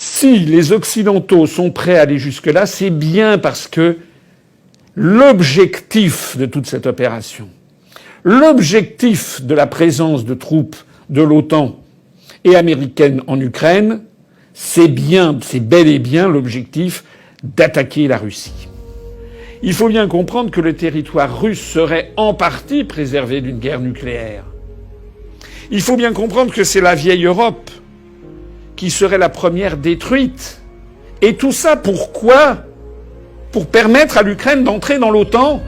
Si les Occidentaux sont prêts à aller jusque-là, c'est bien parce que l'objectif de toute cette opération, l'objectif de la présence de troupes de l'OTAN et américaines en Ukraine, c'est bel et bien l'objectif d'attaquer la Russie. Il faut bien comprendre que le territoire russe serait en partie préservé d'une guerre nucléaire. Il faut bien comprendre que c'est la vieille Europe qui serait la première détruite. Et tout ça pourquoi ? Pour permettre à l'Ukraine d'entrer dans l'OTAN.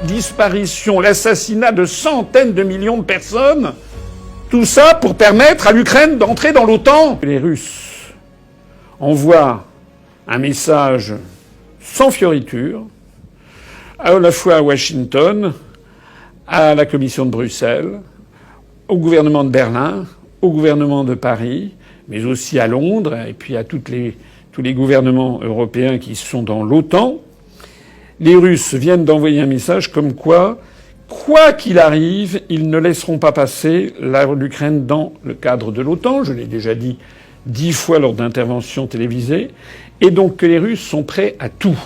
Disparition, l'assassinat de centaines de millions de personnes. Tout ça pour permettre à l'Ukraine d'entrer dans l'OTAN. Les Russes envoient un message sans fioriture, à la fois à Washington, à la Commission de Bruxelles, au gouvernement de Berlin, au gouvernement de Paris, mais aussi à Londres, et puis à tous les gouvernements européens qui sont dans l'OTAN. Les Russes viennent d'envoyer un message comme quoi qu'il arrive, ils ne laisseront pas passer l'Ukraine dans le cadre de l'OTAN. Je l'ai déjà dit 10 fois lors d'interventions télévisées. Et donc que les Russes sont prêts à tout.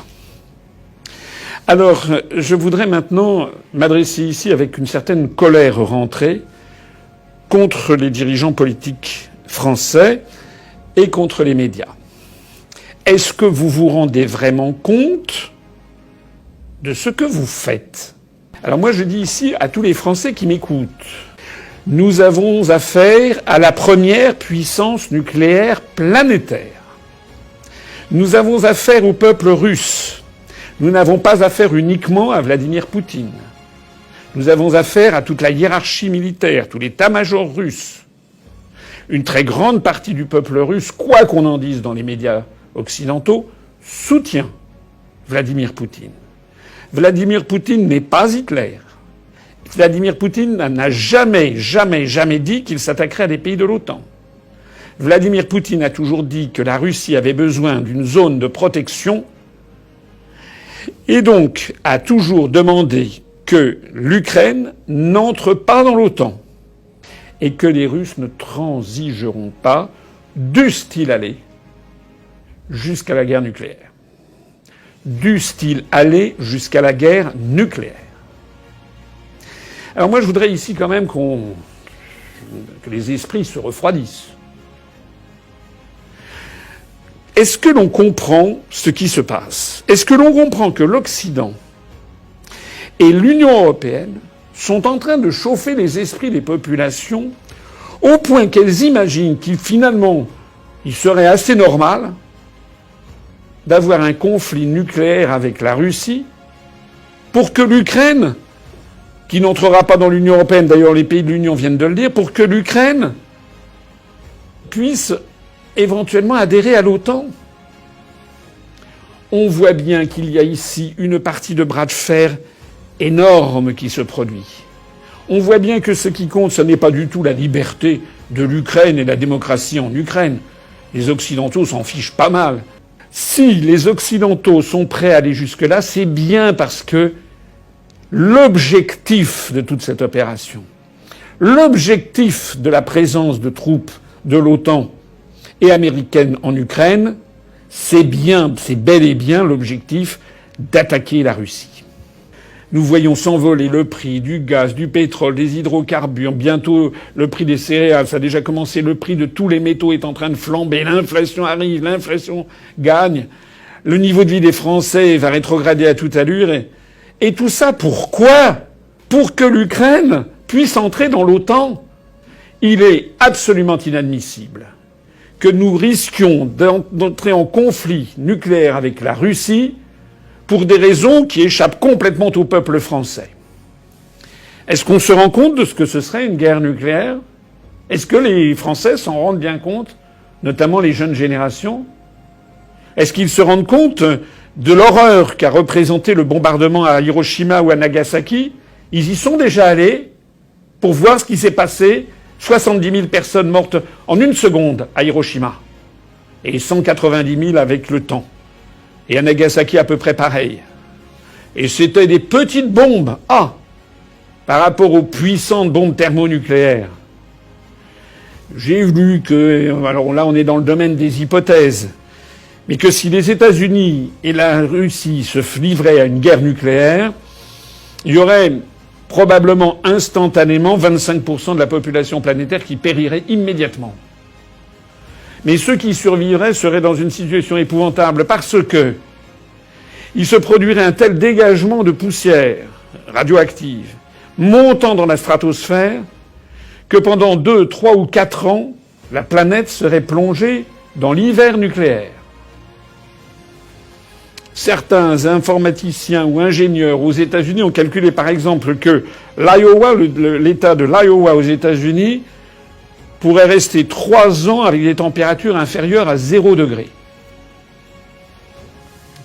Alors, je voudrais maintenant m'adresser ici avec une certaine colère rentrée contre les dirigeants politiques français et contre les médias. Est-ce que vous vous rendez vraiment compte de ce que vous faites ? Alors moi je dis ici à tous les Français qui m'écoutent, nous avons affaire à la première puissance nucléaire planétaire. Nous avons affaire au peuple russe. Nous n'avons pas affaire uniquement à Vladimir Poutine. Nous avons affaire à toute la hiérarchie militaire, tout l'état-major russe. Une très grande partie du peuple russe, quoi qu'on en dise dans les médias occidentaux, soutient Vladimir Poutine. Vladimir Poutine n'est pas Hitler. Vladimir Poutine n'a jamais dit qu'il s'attaquerait à des pays de l'OTAN. Vladimir Poutine a toujours dit que la Russie avait besoin d'une zone de protection et donc a toujours demandé que l'Ukraine n'entre pas dans l'OTAN et que les Russes ne transigeront pas, dussent-ils aller jusqu'à la guerre nucléaire. Dussent-ils aller jusqu'à la guerre nucléaire. Alors moi je voudrais ici quand même que les esprits se refroidissent. Est-ce que l'on comprend ce qui se passe ? Est-ce que l'on comprend que l'Occident et l'Union européenne sont en train de chauffer les esprits des populations au point qu'elles imaginent qu'il serait assez normal d'avoir un conflit nucléaire avec la Russie pour que l'Ukraine, qui n'entrera pas dans l'Union européenne, d'ailleurs les pays de l'Union viennent de le dire, pour que l'Ukraine puisse éventuellement adhérer à l'OTAN. On voit bien qu'il y a ici une partie de bras de fer énorme qui se produit. On voit bien que ce qui compte, ce n'est pas du tout la liberté de l'Ukraine et la démocratie en Ukraine. Les Occidentaux s'en fichent pas mal. Si les Occidentaux sont prêts à aller jusque-là, c'est bien parce que l'objectif de toute cette opération, l'objectif de la présence de troupes de l'OTAN et américaines en Ukraine, c'est bel et bien l'objectif d'attaquer la Russie. Nous voyons s'envoler le prix du gaz, du pétrole, des hydrocarbures, bientôt le prix des céréales, ça a déjà commencé, le prix de tous les métaux est en train de flamber, l'inflation arrive, l'inflation gagne, le niveau de vie des Français va rétrograder à toute allure, et tout ça pourquoi ? Pour que l'Ukraine puisse entrer dans l'OTAN. Il est absolument inadmissible que nous risquions d'entrer en conflit nucléaire avec la Russie pour des raisons qui échappent complètement au peuple français. Est-ce qu'on se rend compte de ce que ce serait une guerre nucléaire ? Est-ce que les Français s'en rendent bien compte, notamment les jeunes générations ? Est-ce qu'ils se rendent compte de l'horreur qu'a représenté le bombardement à Hiroshima ou à Nagasaki ? Ils y sont déjà allés pour voir ce qui s'est passé. 70 000 personnes mortes en une seconde à Hiroshima. Et 190 000 avec le temps. Et à Nagasaki, à peu près pareil. Et c'était des petites bombes. Par rapport aux puissantes bombes thermonucléaires. J'ai lu que, alors là on est dans le domaine des hypothèses, mais que si les États-Unis et la Russie se livraient à une guerre nucléaire, il y aurait probablement instantanément 25% de la population planétaire qui périrait immédiatement. Mais ceux qui survivraient seraient dans une situation épouvantable parce que il se produirait un tel dégagement de poussière radioactive montant dans la stratosphère que pendant 2, 3 ou 4 ans, la planète serait plongée dans l'hiver nucléaire. Certains informaticiens ou ingénieurs aux États-Unis ont calculé par exemple que l'Iowa, l'État de l'Iowa aux États-Unis, pourrait rester 3 ans avec des températures inférieures à 0 degré.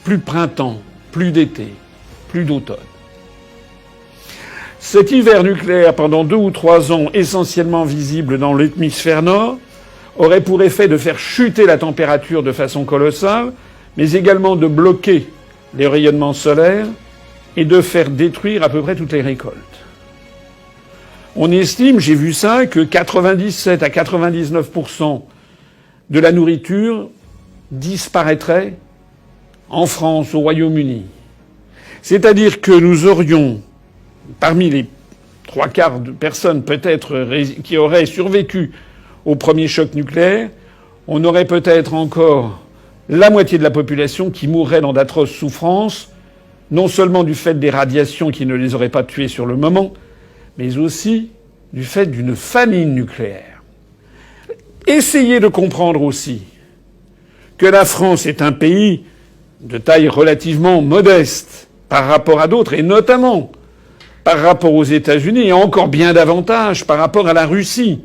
Plus de printemps, plus d'été, plus d'automne. Cet hiver nucléaire, pendant 2 ou 3 ans, essentiellement visible dans l'hémisphère nord, aurait pour effet de faire chuter la température de façon colossale, mais également de bloquer les rayonnements solaires et de faire détruire à peu près toutes les récoltes. On estime, j'ai vu ça, que 97 à 99% de la nourriture disparaîtrait en France, au Royaume-Uni. C'est-à-dire que nous aurions, parmi les 3/4 de personnes peut-être qui auraient survécu au premier choc nucléaire, on aurait peut-être encore la moitié de la population qui mourrait dans d'atroces souffrances, non seulement du fait des radiations qui ne les auraient pas tués sur le moment, mais aussi du fait d'une famine nucléaire. Essayez de comprendre aussi que la France est un pays de taille relativement modeste par rapport à d'autres, et notamment par rapport aux États-Unis, et encore bien davantage par rapport à la Russie.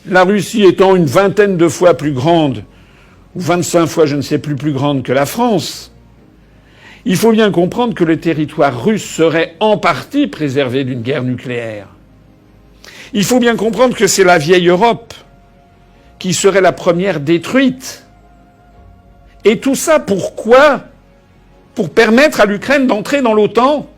La Russie étant une vingtaine de fois plus grande, ou 25 fois, je ne sais plus grande que la France, il faut bien comprendre que le territoire russe serait en partie préservé d'une guerre nucléaire. Il faut bien comprendre que c'est la vieille Europe qui serait la première détruite. Et tout ça pourquoi ? Pour permettre à l'Ukraine d'entrer dans l'OTAN.